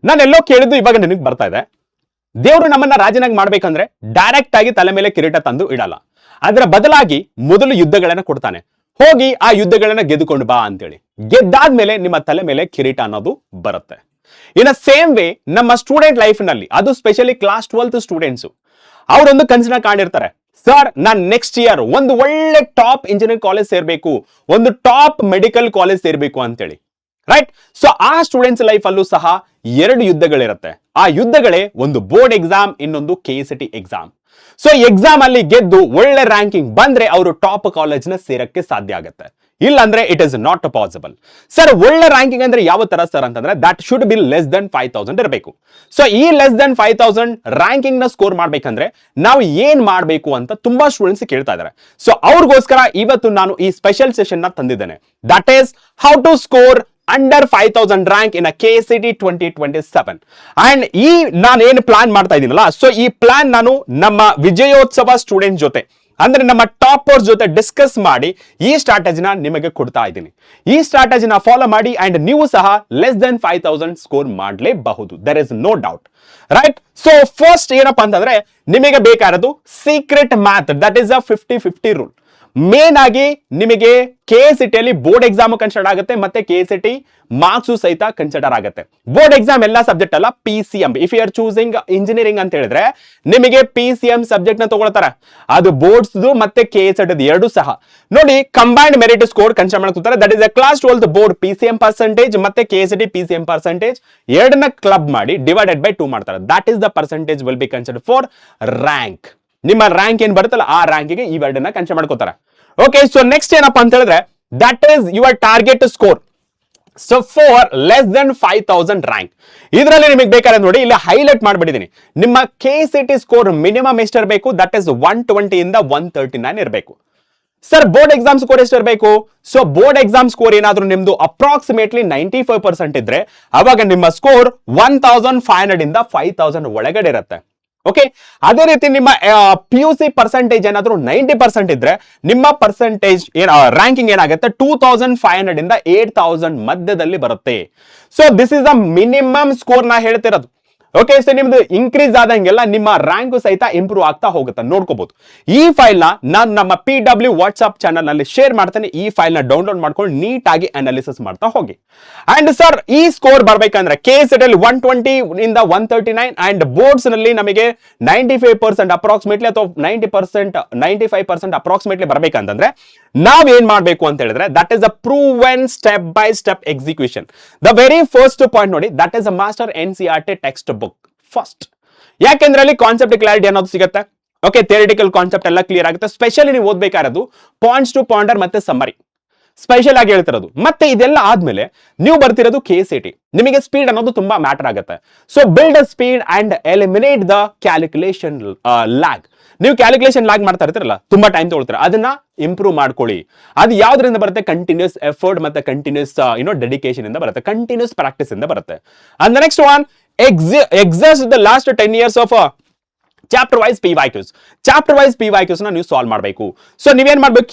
ನಾನೆಲ್ಲೋ ಕೇಳಿದ್ದು ಇವಾಗ ನಿನಗೆ ಬರ್ತಾ ಇದೆ. ದೇವರು ನಮ್ಮನ್ನ ರಾಜನಾಗಿ ಮಾಡ್ಬೇಕಂದ್ರೆ ಡೈರೆಕ್ಟ್ ಆಗಿ ತಲೆ ಮೇಲೆ ಕಿರೀಟ ತಂದು ಇಡಲ್ಲ. ಅದರ ಬದಲಾಗಿ ಮೊದಲು ಯುದ್ಧಗಳನ್ನ ಕೊಡ್ತಾನೆ. ಹೋಗಿ ಆ ಯುದ್ಧಗಳನ್ನ ಗೆದ್ದುಕೊಂಡು ಬಾ ಅಂತೇಳಿ. ಗೆದ್ದಾದ್ಮೇಲೆ ನಿಮ್ಮ ತಲೆ ಮೇಲೆ ಕಿರೀಟ ಅನ್ನೋದು ಬರುತ್ತೆ. ಇನ್ ಸೇಮ್ ವೇ ನಮ್ಮ ಸ್ಟೂಡೆಂಟ್ ಲೈಫ್ ನಲ್ಲಿ, ಅದು ಸ್ಪೆಷಲಿ ಕ್ಲಾಸ್ 12th ಸ್ಟೂಡೆಂಟ್ಸ್, ಅವರೊಂದು ಕನಸನ್ನ ಕಾಣಿರ್ತಾರೆ. ಸರ್, ನಾನು ನೆಕ್ಸ್ಟ್ ಇಯರ್ ಒಂದು ಒಳ್ಳೆ ಟಾಪ್ ಇಂಜಿನಿಯರಿಂಗ್ ಕಾಲೇಜ್ ಸೇರ್ಬೇಕು, ಒಂದು ಟಾಪ್ ಮೆಡಿಕಲ್ ಕಾಲೇಜ್ ಸೇರ್ಬೇಕು ಅಂತೇಳಿ, ರೈಟ್? ಸೊ ಆ ಸ್ಟೂಡೆಂಟ್ಸ್ ಲೈಫ್ ಅಲ್ಲೂ ಸಹ 2 ಯುದ್ಧಗಳಿರುತ್ತೆ. ಆ ಯುದ್ಧಗಳೇ ಒಂದು ಬೋರ್ಡ್ ಎಕ್ಸಾಮ್, ಇನ್ನೊಂದು KCET ಎಕ್ಸಾಮ್. ಸೊ ಎಕ್ಸಾಮ್ ಅಲ್ಲಿ ಗೆದ್ದು ಒಳ್ಳೆ ರ್ಯಾಂಕಿಂಗ್ ಬಂದ್ರೆ ಅವರು ಟಾಪ್ ಕಾಲೇಜ್ ನ ಸೇರಕ್ಕೆ ಸಾಧ್ಯ ಆಗುತ್ತೆ. ಇಲ್ಲ ಅಂದ್ರೆ it is not possible. Sir, ಒಳ್ಳೆ ರ್ಯಾಂಕಿಂಗ್ ಅಂದ್ರೆ ಯಾವ ತರ ಸರ್ ಅಂತಂದ್ರೆ that should be less than 5000 ಇರಬೇಕು. ಸೊ ಈ ಲೆಸ್ ದನ್ 5000 ರ್ಯಾಂಕಿಂಗ್ ನ ಸ್ಕೋರ್ ಮಾಡ್ಬೇಕಂದ್ರೆ ನಾವು ಏನ್ ಮಾಡ್ಬೇಕು ಅಂತ ತುಂಬಾ ಸ್ಟೂಡೆಂಟ್ಸ್ ಕೇಳ್ತಾ ಇದ್ದಾರೆ. ಸೊ ಅವ್ರಿಗೋಸ್ಕರ ಇವತ್ತು ನಾನು ಈ ಸ್ಪೆಷಲ್ ಸೆಷನ್ ನ ತಂದಿದ್ದೇನೆ. That is how to score under 5000 rank in KCET 2027. And ಈ ನಾನು ಏನು ಪ್ಲಾನ್ ಮಾಡ್ತಾ ಇದ್ದೀನಲ್ಲ, ಸೊ ಈ ಪ್ಲಾನ್ ನಾನು ನಮ್ಮ ವಿಜಯೋತ್ಸವ ಸ್ಟೂಡೆಂಟ್ ಜೊತೆ, ಅಂದ್ರೆ ನಮ್ಮ ಟಾಪರ್ಸ್ ಜೊತೆ ಡಿಸ್ಕಸ್ ಮಾಡಿ ಈ ಸ್ಟ್ರಾಟಜಿನ ನಿಮಗೆ ಕೊಡ್ತಾ ಇದ್ದೀನಿ. ಈ ಸ್ಟ್ರಾಟಜಿನ ಫಾಲೋ ಮಾಡಿ ಅಂಡ್ ನೀವು ಸಹ ಲೆಸ್ ದನ್ 5000 ಸ್ಕೋರ್ ಮಾಡಲೇಬಹುದು. There is no doubt, right? So first ಏನಪ್ಪಾ ಅಂತಂದ್ರೆ ನಿಮಗೆ ಬೇಕಾಗಿರೋದು secret math. That is a 50-50 rule. Main ಆಗಿ ನಿಮಗೆ KCET ಅಲ್ಲಿ ಬೋರ್ಡ್ ಎಕ್ಸಾಮ್ ಕನ್ಸಿಡರ್ ಆಗುತ್ತೆ, ಮತ್ತೆ KCET ಮಾರ್ಕ್ಸ್ ಸಹಿತ ಕನ್ಸಿಡರ್ ಆಗುತ್ತೆ. ಬೋರ್ಡ್ ಎಕ್ಸಾಮ್ ಎಲ್ಲ ಸಬ್ಜೆಕ್ಟ್ ಅಲ್ಲ, PCM. If you are choosing engineering ಅಂತ ಹೇಳಿದ್ರೆ ನಿಮಗೆ PCM ಸಬ್ಜೆಕ್ಟ್ ನ ತಗೊಳ್ತಾರೆ. ಅದು ಬೋರ್ಡ್ಸ್ ಮತ್ತೆ KCET ಎರಡು ಸಹ ನೋಡಿ ಕಂಬೈನ್ಡ್ ಮೆರಿಟ್ ಸ್ಕೋರ್ ಕನ್ಸಿಡರ್ ಮಾಡ್ಕೊತಾರೆ. That is a class 12th board PCM percentage ಮತ್ತೆ KCET PCM ಪರ್ಸೆಂಟೇಜ್ ಎರಡನ್ನ ಕ್ಲಬ್ ಮಾಡಿ ಡಿವೈಡೆಡ್ ಬೈ 2 ಮಾಡ್ತಾರೆ. That is the percentage will be consider for rank. ನಿಮ್ಮ ರ್ಯಾಂಕ್ ಏನ್ ಬರುತ್ತಲ್ಲ ಆ ರ್ಯಾಂಕಿಗೆ ಈ ಎರಡನ್ನ ಕನ್ಸಿಡರ್ ಮಾಡ್ಕೋತಾರೆ. ಓಕೆ, ಸೊ ನೆಕ್ಸ್ಟ್ ಏನಪ್ಪಾ ಅಂತ ಹೇಳಿದ್ರೆ that is your target score. So for less than 5000 rank, ಇದರಲ್ಲಿ ನಿಮಗೆ ಬೇಕಾದ್ರೆ ನೋಡಿ ಇಲ್ಲಿ ಹೈಲೈಟ್ ಮಾಡ್ಬಿಟ್ಟಿದ್ದೀನಿ. ನಿಮ್ಮ KCET ಸ್ಕೋರ್ ಮಿನಿಮಮ್ ಎಷ್ಟಿರಬೇಕು? ದಟ್ ಇಸ್ 120 ಇಂದ 139 ಇರಬೇಕು. ಸರ್, ಬೋರ್ಡ್ ಎಕ್ಸಾಮ್ ಸ್ಕೋರ್ ಎಷ್ಟು ಇರಬೇಕು? ಸೊ ಬೋರ್ಡ್ ಎಕ್ಸಾಮ್ ಸ್ಕೋರ್ ಏನಾದ್ರೂ ನಿಮ್ದು ಅಪ್ರಾಕ್ಸಿಮೇಟ್ಲಿ 95% ಇದ್ರೆ ಅವಾಗ ನಿಮ್ಮ ಸ್ಕೋರ್ 1500 ಇಂದ 5000 ಒಳಗಡೆ ಇರುತ್ತೆ. ಓಕೆ, ಅದೇ ರೀತಿ ನಿಮ್ಮ PUC ಪರ್ಸೆಂಟೇಜ್ ಏನಾದ್ರೂ 90% ಇದ್ರೆ ನಿಮ್ಮ ಪರ್ಸೆಂಟೇಜ್ ರ್ಯಾಂಕಿಂಗ್ ಏನಾಗುತ್ತೆ 2500 ಇಂದ 8000 ಮಧ್ಯದಲ್ಲಿ ಬರುತ್ತೆ. So this is the minimum score ನಾ ಹೇಳ್ತಿರೋದು. ಓಕೆ, ಸೊ ನಿಮ್ದು ಇನ್ಕ್ರೀಸ್ ಆದಂಗೆಲ್ಲ ನಿಮ್ಮ ರ್ಯಾಂಕ್ ಸಹಿತ ಇಂಪ್ರೂವ್ ಆಗ್ತಾ ಹೋಗುತ್ತೆ, ನೋಡ್ಕೋಬಹುದು. ಈ ಫೈಲ್ ನಾನು ನಮ್ಮ PW ವಾಟ್ಸ್ಆಪ್ ಚಾನಲ್ ನಲ್ಲಿ ಶೇರ್ ಮಾಡ್ತೇನೆ. ಈ ಫೈಲ್ ನ ಡೌನ್ಲೋಡ್ ಮಾಡ್ಕೊಂಡು ನೀಟ್ ಆಗಿ ಅನಾಲಿಸಿಸ್ ಮಾಡ್ತಾ ಹೋಗಿ. ಅಂಡ್ ಸರ್, ಈ ಸ್ಕೋರ್ ಬರ್ಬೇಕಂದ್ರೆ KCET ಅಲ್ಲಿ 120 ಇಂದ 139 ಅಂಡ್ ಬೋರ್ಡ್ಸ್ ನಲ್ಲಿ ನಮಗೆ 95% ಅಪ್ರಾಕ್ಸಿಮೇಟ್ಲಿ ಅಥವಾ 95% ಅಪ್ರಾಕ್ಸಿಮೇಟ್ಲಿ ಬರ್ಬೇಕಂತಂದ್ರೆ ನಾವ್ ಏನ್ ಮಾಡ್ಬೇಕು ಅಂತ ಹೇಳಿದ್ರೆ that is a proven step by step execution. The very first point ನೋಡಿ, that is a master NCERT text book first. ಯಾಕೆಂದ್ರೆ ಅಲ್ಲಿ ಕಾನ್ಸೆಪ್ಟ್ ಕ್ಲಾರಿಟಿ ಅನ್ನೋದು ಸಿಗುತ್ತೆ. ಓಕೆ, ಥಿಯರಿಟಿಕಲ್ ಕಾನ್ಸೆಪ್ಟ್ ಎಲ್ಲ ಕ್ಲಿಯರ್ ಆಗುತ್ತೆ. ಸ್ಪೆಷಲಿ ನೀವು ಓದ್ಬೇಕಾಗಿರೋದು ಪಾಯಿಂಟ್ಸ್ ಟು ಪಾಯಿಂಟರ್ ಮತ್ತೆ ಸಮ್ಮರಿ ಸ್ಪೆಷಲ್ ಆಗಿ ಹೇಳ್ತಿರೋದು. ಮತ್ತೆ ಇದೆಲ್ಲ ಆದ್ಮೇಲೆ ನೀವು ಬರ್ತಿರೋದು KCET. ನಿಮಗೆ ಸ್ಪೀಡ್ ಅನ್ನೋದು ತುಂಬಾ ಮ್ಯಾಟರ್ ಆಗುತ್ತೆ. So build a speed and eliminate the calculation lag. ನೀವು ಕ್ಯಾಲ್ಕುಲೇಷನ್ ಲ್ಯಾಗ್ ಮಾಡ್ತಾ ಇರ್ತೀರಲ್ಲ, ತುಂಬಾ ಟೈಮ್ ತಗೊಳ್ತೀರಾ, ಅದನ್ನ ಇಂಪ್ರೂವ್ ಮಾಡ್ಕೊಳ್ಳಿ. ಅದು ಯಾವ್ದ್ರಿಂದ ಬರುತ್ತೆ? ಕಂಟಿನ್ಯೂಸ್ ಎಫರ್ಟ್ ಮತ್ತೆ ಕಂಟಿನ್ಯೂಸ್ ಡೆಡಿಕೇಶನ್ ಇಂದ ಬರುತ್ತೆ, ಕಂಟಿನ್ಯೂಸ್ ಪ್ರಾಕ್ಟೀಸ್ ಇಂದ ಬರುತ್ತೆ. And the next one, exhaust the last 10 years of chapter wise PYQs. Chapter wise PYQs ನ ನೀವು ಸಾಲ್ವ್ ಮಾಡಬೇಕು. ಸೊ ನೀವೇನ್ ಮಾಡ್ಬೇಕು?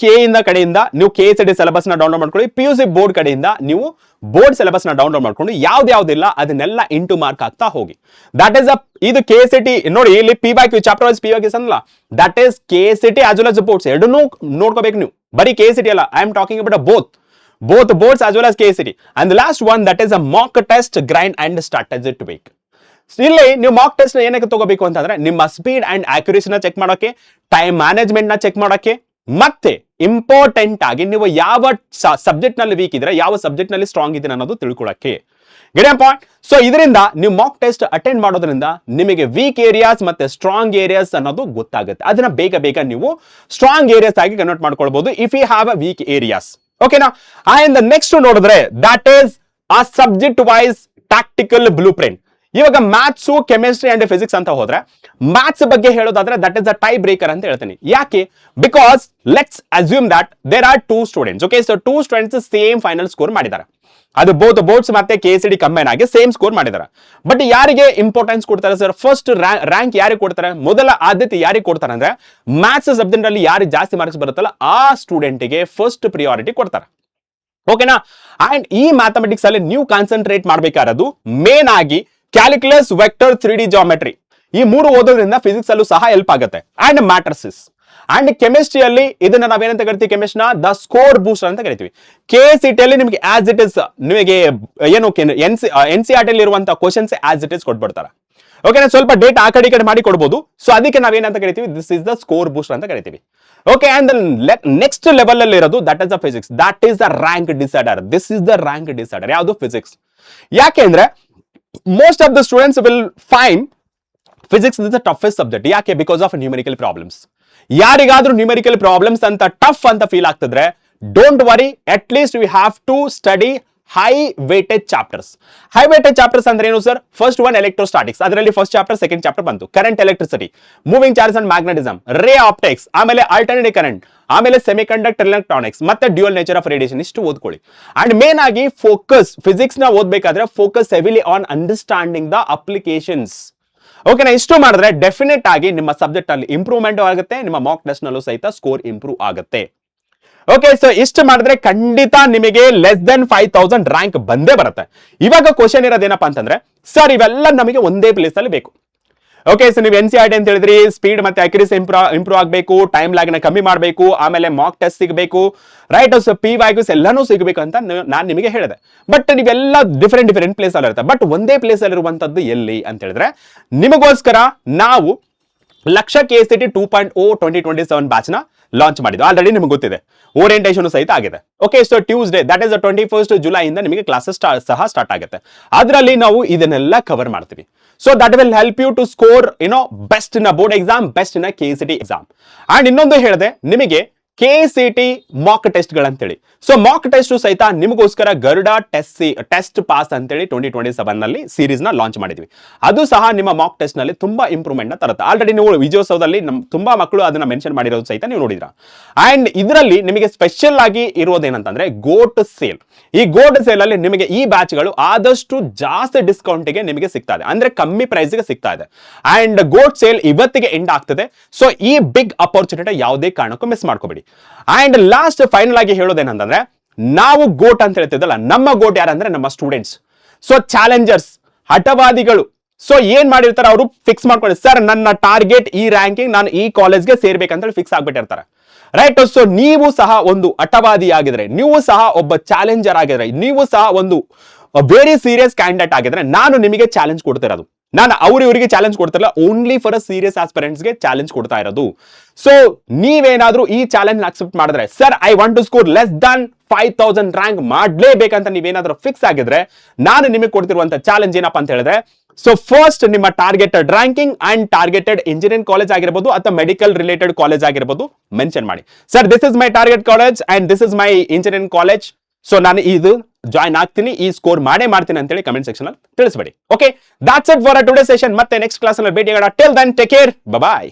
ಕಡೆಯಿಂದ ನೀವು KCET ಸಿಲೆಬಸ್ ನ ಡೌನ್ಲೋಡ್ ಮಾಡ್ಕೊಳ್ಳಿ. PUC ಬೋರ್ಡ್ ಕಡೆಯಿಂದ ನೀವು ಬೋರ್ಡ್ ಸಿಲೆಬಸ್ ನ ಡೌನ್ಲೋಡ್ ಮಾಡ್ಕೊಂಡು ಯಾವ್ದಿಲ್ಲ ಅದನ್ನೆಲ್ಲ ಇಂಟು ಮಾರ್ಕ್ ಆಗ್ತಾ ಹೋಗಿ. ದಟ್ ಇಸ್ ಇದು KCET ನೋಡಿ, ಇಲ್ಲಿ PYQ ಚಾಪ್ಟರ್ ವೈಸ್ PYQs ಅಲ್ಲ, that is KCET as well as boards ಎರಡನ್ನೂ ನೋಡ್ಕೋಬೇಕು ನೀವು. ಬರೀ KCET ಅಲ್ಲ, I am talking about both boards as well as KCET. And the last one, that is a mock test, grind and strategy tweak. ಇಲ್ಲಿ ನೀವು mock test ಏನಕ್ಕೆ ತಗೋಬೇಕು ಅಂತಂದ್ರೆ ನಿಮ್ಮ ಸ್ಪೀಡ್ ಅಂಡ್ ಆಕ್ಯುರೇಸಿನ ಚೆಕ್ ಮಾಡೋಕೆ, ಟೈಮ್ ಮ್ಯಾನೇಜ್ಮೆಂಟ್ ನ check ಮಾಡೋಕೆ, ಮತ್ತೆ ಇಂಪಾರ್ಟೆಂಟ್ ಆಗಿ ನೀವು ಯಾವ ಸಬ್ಜೆಕ್ಟ್ ನಲ್ಲಿ ವೀಕ್ ಇದ್ರೆ ಯಾವ ಸಬ್ಜೆಕ್ಟ್ ನಲ್ಲಿ ಸ್ಟ್ರಾಂಗ್ ಇದ್ದೀರಾ ಅನ್ನೋದು ತಿಳ್ಕೊಳ್ಳೋಕೆ. Get point? ಸೊ ಇದರಿಂದ ನೀವು ಮಾಕ್ ಟೆಸ್ಟ್ ಅಟೆಂಡ್ ಮಾಡೋದ್ರಿಂದ ನಿಮಗೆ ವೀಕ್ ಏರಿಯಾಸ್ ಮತ್ತೆ ಸ್ಟ್ರಾಂಗ್ ಏರಿಯಾಸ್ ಅನ್ನೋದು ಗೊತ್ತಾಗುತ್ತೆ. ಅದನ್ನ ಬೇಗ ನೀವು ಸ್ಟ್ರಾಂಗ್ ಏರಿಯಾಸ್ ಆಗಿ ಕನ್ವರ್ಟ್ ಮಾಡ್ಕೊಳ್ಬಹುದು if you have a weak areas. ಓಕೆನಾ? ಅಂಡ್ ನೆಕ್ಸ್ಟ್ ನೋಡಿದ್ರೆ that is a subject wise tactical blueprint. ಇವಾಗ ಮ್ಯಾಥ್ಸ್, ಕೆಮಿಸ್ಟ್ರಿ ಅಂಡ್ ಫಿಸಿಕ್ಸ್ ಅಂತ ಹೋದ್ರೆ ಮ್ಯಾಥ್ಸ್ ಬಗ್ಗೆ ಹೇಳೋದಾದ್ರೆ that is a tie breaker ಅಂತ ಹೇಳ್ತೀನಿ. ಯಾಕೆ? Because let's assume that there are 2 students. Okay, so 2 students same final score ಮಾಡಿದ್ದಾರೆ. ಅದು ಬೋತ್ ಬೋರ್ಡ್ಸ್ ಮತ್ತೆ KCET ಕಂಬೈನ್ ಆಗಿ ಸೇಮ್ ಸ್ಕೋರ್ ಮಾಡಿದ್ದಾರೆ. ಬಟ್ ಯಾರಿಗೆ ಇಂಪಾರ್ಟೆನ್ಸ್ ಕೊಡ್ತಾರೆ ಸರ್? ಫಸ್ಟ್ ರ್ಯಾಂಕ್ ಯಾರಿಗೆ ಕೊಡ್ತಾರೆ? ಮೊದಲ ಆದ್ಯತೆ ಯಾರಿಗೆ ಕೊಡ್ತಾರೆ ಅಂದ್ರೆ ಮ್ಯಾಥ್ಸ್ ಸಬ್ಜೆಕ್ಟ್ ಅಲ್ಲಿ ಯಾರಿಗೆ ಜಾಸ್ತಿ ಮಾರ್ಕ್ಸ್ ಬರುತ್ತಲ್ಲ ಆ ಸ್ಟೂಡೆಂಟ್ಗೆ ಫಸ್ಟ್ ಪ್ರಿಯಾರಿಟಿ ಕೊಡ್ತಾರೆ. ಓಕೆನಾ? ಅಂಡ್ ಈ ಮ್ಯಾಥಮೆಟಿಕ್ಸ್ ಅಲ್ಲಿ ನೀವು ಕಾನ್ಸಂಟ್ರೇಟ್ ಮಾಡ್ಬೇಕಾಗಿರೋದು ಮೇನ್ ಆಗಿ ಕ್ಯಾಲ್ಕುಲಸ್, ವೆಕ್ಟರ್, 3D ಜಾಮೆಟ್ರಿ ಈ ಮೂರು ಓದೋದ್ರಿಂದ ಫಿಸಿಕ್ಸ್ ಅಲ್ಲೂ ಸಹ ಹೆಲ್ಪ್ ಆಗುತ್ತೆ. ಅಂಡ್ ಮ್ಯಾಟ್ರಿಸಸ್ ಅಂಡ್ ಕೆಮಿಸ್ಟ್ರಿಯಲ್ಲಿ ಇದನ್ನ ನಾವೇನಂತ ಕರಿತೀವಿ, ಕೆಮಿಸ್ಟ್ರಿನ ದ ಸ್ಕೋರ್ ಬೂಸ್ಟರ್ ಅಂತ ಕರಿತೀವಿ. KCT ಅಲ್ಲಿ ನಿಮಗೆ ಆಸ್ ಇಟ್ ಇಸ್ ನಿಮಗೆ ಏನು NCERT ಅಲ್ಲಿ ಇರುವಂತಹ ಕ್ವಶನ್ಸ್ ಆಸ್ ಇಟ್ ಇಸ್ ಕೊಟ್ಬಿಡ್ತಾರೆ. ಓಕೆ, ಸ್ವಲ್ಪ ಡೇಟ್ ಆ ಕಡೆ ಮಾಡಿ ಕೊಡ್ಬೋದು. ಸೊ ಅದಕ್ಕೆ ನಾವೇನಂತ ಕರಿತೀವಿ, this is the score booster ಅಂತ ಕರಿತೀವಿ. ಓಕೆ, ಅಂಡ್ ನೆಕ್ಸ್ಟ್ ಲೆವೆಲ್ ಅಲ್ಲಿ ಇರೋದು that is the physics, that is the rank decider. This is the rank decider. ಯಾವುದು? ಫಿಸಿಕ್ಸ್. ಯಾಕೆಂದ್ರೆ most of the students will find physics is the toughest subject. ಯಾಕೆ? Because of numerical problems. ಯಾರಿಗಾದ್ರೂ numerical problems ಅಂತ tough ಅಂತ feel ಆಗ್ತಿದ್ರೆ don't worry, at least we have to study high weightage chapters. High weightage chapters ಅಂದ್ರೆ ಏನು sir? First one electrostatics, ಅದರಲ್ಲಿ first chapter, second chapter ಬಂತು. Current electricity, moving charge and magnetism, ray optics, ಆಮೇಲೆ alternative current, ಆಮೇಲೆ semiconductor electronics, ಮತ್ತೆ dual nature of radiation. ಇಷ್ಟು ಓದ್ಕೊಳ್ಳಿ. And main ಆಗಿ ಫೋಕಸ್, ಫಿಸಿಕ್ಸ್ ನ ಓದ್ಬೇಕಾದ್ರೆ focus heavily on understanding the applications. ಓಕೆನಾ? ಇಷ್ಟು ಮಾಡಿದ್ರೆ ಡೆಫಿನೆಟ್ ಆಗಿ ನಿಮ್ಮ ಸಬ್ಜೆಕ್ಟ್ ಅಲ್ಲಿ ಇಂಪ್ರೂವ್ಮೆಂಟ್ ಆಗುತ್ತೆ, ನಿಮ್ಮ ಮಾಕ್ ಟೆಸ್ಟ್ ನಲ್ಲೂ ಸಹಿತ ಸ್ಕೋರ್ ಇಂಪ್ರೂವ್ ಆಗುತ್ತೆ. ಓಕೆ, ಸೊ ಇಷ್ಟು ಮಾಡಿದ್ರೆ ಖಂಡಿತ ನಿಮಗೆ ಲೆಸ್ ದೆನ್ 5000 ರ್ಯಾಂಕ್ ಬಂದೇ ಬರುತ್ತೆ. ಇವಾಗ ಕ್ವಶನ್ ಇರೋದೇನಪ್ಪ ಅಂತಂದ್ರೆ, ಸರ್ ಇವೆಲ್ಲ ನಮಗೆ ಒಂದೇ ಪ್ಲೇಸ್ ಅಲ್ಲಿ ಬೇಕು. ಓಕೆ, ಸೊ ನೀವು NCERT ಅಂತ ಹೇಳಿದ್ರಿ, ಸ್ಪೀಡ್ ಮತ್ತೆ ಅಕ್ಯುರಸಿ ಇಂಪ್ರೂವ್ ಆಗಬೇಕು, ಟೈಮ್ ಲ್ಯಾಗ್ ನ ಕಮ್ಮಿ ಮಾಡಬೇಕು, ಆಮೇಲೆ ಮಾಕ್ ಟೆಸ್ಟ್ ಸಿಗಬೇಕು, ರೈಟ್? ಸೊ PYQs ಎಲ್ಲಾನು ಸಿಗಬೇಕು ಅಂತ ನಾನು ನಿಮಗೆ ಹೇಳಿದೆ. ಬಟ್ ನೀವೆಲ್ಲ ಡಿಫರೆಂಟ್ ಪ್ಲೇಸ್ ಅಲ್ಲಿ ಇರುತ್ತೆ. ಬಟ್ ಒಂದೇ ಪ್ಲೇಸ್ ಅಲ್ಲಿ ಇರುವಂತದ್ದು ಎಲ್ಲಿ ಅಂತ ಹೇಳಿದ್ರೆ, ನಿಮಗೋಸ್ಕರ ನಾವು ಲಕ್ಷ KCT 2.0 2027 ಬ್ಯಾಚ್ ನ ಲಾಂಚ್ ಮಾಡಿದ್ದು. ಆಲ್ರೆಡಿ ನಿಮ್ಗೆ ಗೊತ್ತಿದೆ, ಓರಿಯಂಟೇಷನ್ ಸಹಿತ ಆಗಿದೆ. Okay, so Tuesday that is 21st July ಇಂದ ನಿಮಗೆ ಕ್ಲಾಸಸ್ ಸಹ ಸ್ಟಾರ್ಟ್ ಆಗುತ್ತೆ. ಅದರಲ್ಲಿ ನಾವು ಇದನ್ನೆಲ್ಲ ಕವರ್ ಮಾಡ್ತೀವಿ. So that will help you to score best in a board exam, best in a KCT exam. And ಇನ್ನೊಂದು ಹೇಳಿದೆ ನಿಮಗೆ, KCT ಮಾಕ್ ಟೆಸ್ಟ್ ಗಳಂತೇಳಿ. ಸೊ ಮಾಕ್ ಟೆಸ್ಟ್ ಸಹಿತ ನಿಮಗೋಸ್ಕರ ಗರುಡ ಟೆಸ್ಟ್ ಪಾಸ್ ಅಂತೇಳಿ 2027 ನಲ್ಲಿ ಸೀರೀಸ್ ನ ಲಾಂಚ್ ಮಾಡಿದ್ವಿ. ಅದು ಸಹ ನಿಮ್ಮ ಮಾಕ್ ಟೆಸ್ಟ್ ನಲ್ಲಿ ತುಂಬಾ ಇಂಪ್ರೂವ್ಮೆಂಟ್ ನ ತರುತ್ತೆ. ಆಲ್ರೆಡಿ ನೀವು ವಿಜಯೋತ್ಸವದಲ್ಲಿ ತುಂಬಾ ಮಕ್ಕಳು ಅದನ್ನ ಮೆನ್ಷನ್ ಮಾಡಿರೋದು ಸಹಿತ ನೀವು ನೋಡಿದ್ರ. ಅಂಡ್ ಇದರಲ್ಲಿ ನಿಮಗೆ ಸ್ಪೆಷಲ್ ಆಗಿ ಇರೋದೇನಂತಂದ್ರೆ ಗೋಟ್ ಸೇಲ್. ಈ ಗೋಟ್ ಸೇಲ್ ಅಲ್ಲಿ ನಿಮಗೆ ಈ ಬ್ಯಾಚ್ ಗಳು ಆದಷ್ಟು ಜಾಸ್ತಿ ಡಿಸ್ಕೌಂಟ್ ಗೆ ನಿಮಗೆ ಸಿಗ್ತಾ ಇದೆ, ಅಂದ್ರೆ ಕಮ್ಮಿ ಪ್ರೈಸ್ ಗೆ ಸಿಗ್ತಾ ಇದೆ. ಅಂಡ್ ಗೋಟ್ ಸೇಲ್ ಇವತ್ತಿಗೆ ಎಂಡ್ ಆಗ್ತದೆ. ಸೊ ಈ ಬಿಗ್ ಅಪರ್ಚುನಿಟಿ ಯಾವುದೇ ಕಾರಣಕ್ಕೂ ಮಿಸ್ ಮಾಡ್ಕೋಬೇಡಿ. ಅಂಡ್ ಲಾಸ್ಟ್ ಫೈನಲ್ ಆಗಿ ಹೇಳೋದೇನಂತಂದ್ರೆ, ನಾವು ಗೋಟ್ ಅಂತ ಹೇಳ್ತಿದ್ದಲ್ಲ, ನಮ್ಮ ಗೋಟ್ ಯಾರಂದ್ರೆ ನಮ್ಮ ಸ್ಟೂಡೆಂಟ್ಸ್. ಸೊ ಚಾಲೆಂಜರ್ಸ್, ಹಠವಾದಿಗಳು. ಸೊ ಏನ್ ಮಾಡಿರ್ತಾರೆ, ಅವರು ಫಿಕ್ಸ್ ಮಾಡ್ಕೊಳ್ಳಿ, ಸರ್ ನನ್ನ ಟಾರ್ಗೆಟ್ ಈ ರ್ಯಾಂಕಿಂಗ್, ನಾನು ಈ ಕಾಲೇಜ್ಗೆ ಸೇರ್ಬೇಕಂತ ಫಿಕ್ಸ್ ಆಗ್ಬಿಟ್ಟಿರ್ತಾರೆ, ರೈಟ್? ಸೊ ನೀವು ಸಹ ಒಂದು ಹಠವಾದಿ ಆಗಿದ್ರೆ, ನೀವು ಸಹ ಒಬ್ಬ ಚಾಲೆಂಜರ್ ಆಗಿದ್ರೆ, ನೀವು ಸಹ ಒಂದು ವೆರಿ ಸೀರಿಯಸ್ ಕ್ಯಾಂಡಿಡೇಟ್ ಆಗಿದ್ರೆ, ನಾನು ನಿಮಗೆ ಚಾಲೆಂಜ್ ಕೊಡ್ತಿರೋದು. ನಾನು ಇವರಿಗೆ ಚಾಲೆಂಜ್ ಕೊಡ್ತಿರಲ್ಲ, ಓನ್ಲಿ ಫಾರ್ ಸೀರಿಯಸ್ ಆಸ್ಪಿರೆಂಟ್ಸ್ ಗೆ ಚಾಲೆಂಜ್ ಕೊಡ್ತಾ ಇರೋದು. ಸೊ ನೀವೇನಾದ್ರೂ ಈ ಚಾಲೆಂಜ್ ಅಕ್ಸೆಪ್ಟ್ ಮಾಡಿದ್ರೆ, sir I want to score less than 5000 rank ಮಾಡ್ಲೇಬೇಕಂತ ನೀವೇನಾದ್ರೂ ಫಿಕ್ಸ್ ಆಗಿದ್ರೆ, ನಾನು ನಿಮಗೆ ಕೊಡ್ತಿರುವಂತ ಚಾಲೆಂಜ್ ಏನಪ್ಪಾ ಅಂತ ಹೇಳಿದ್ರೆ, ಸೊ ಫಸ್ಟ್ ನಿಮ್ಮ targeted ranking and targeted engineering college ಆಗಿರಬಹುದು ಅಥವಾ ಮೆಡಿಕಲ್ ರಿಲೇಟೆಡ್ ಕಾಲೇಜ್ ಆಗಿರಬಹುದು, ಮೆನ್ಷನ್ ಮಾಡಿ. Sir this is my target college and this is my engineering college, so ನಾನು ಇದು ಜಾಯ್ನ್ ಆಗ್ತೀನಿ, ಈ ಸ್ಕೋರ್ ಮಾಡ್ತೀನಿ ಅಂತೇಳಿ ಕಮೆಂಟ್ ಸೆಕ್ಷನ್ ಅಲ್ಲಿ ತಿಳಿಸಬೇಡಿ. Okay, that's it for today session. ಮತ್ತೆ ನೆಕ್ಸ್ಟ್ ಕ್ಲಾಸ್ ಅಲ್ಲಿ ಭೇಟಿಯಾಗೋಣ. ಟಿಲ್ ದೆನ್ ಟೇಕ್ ಕೇರ್, ಬಾಯ್.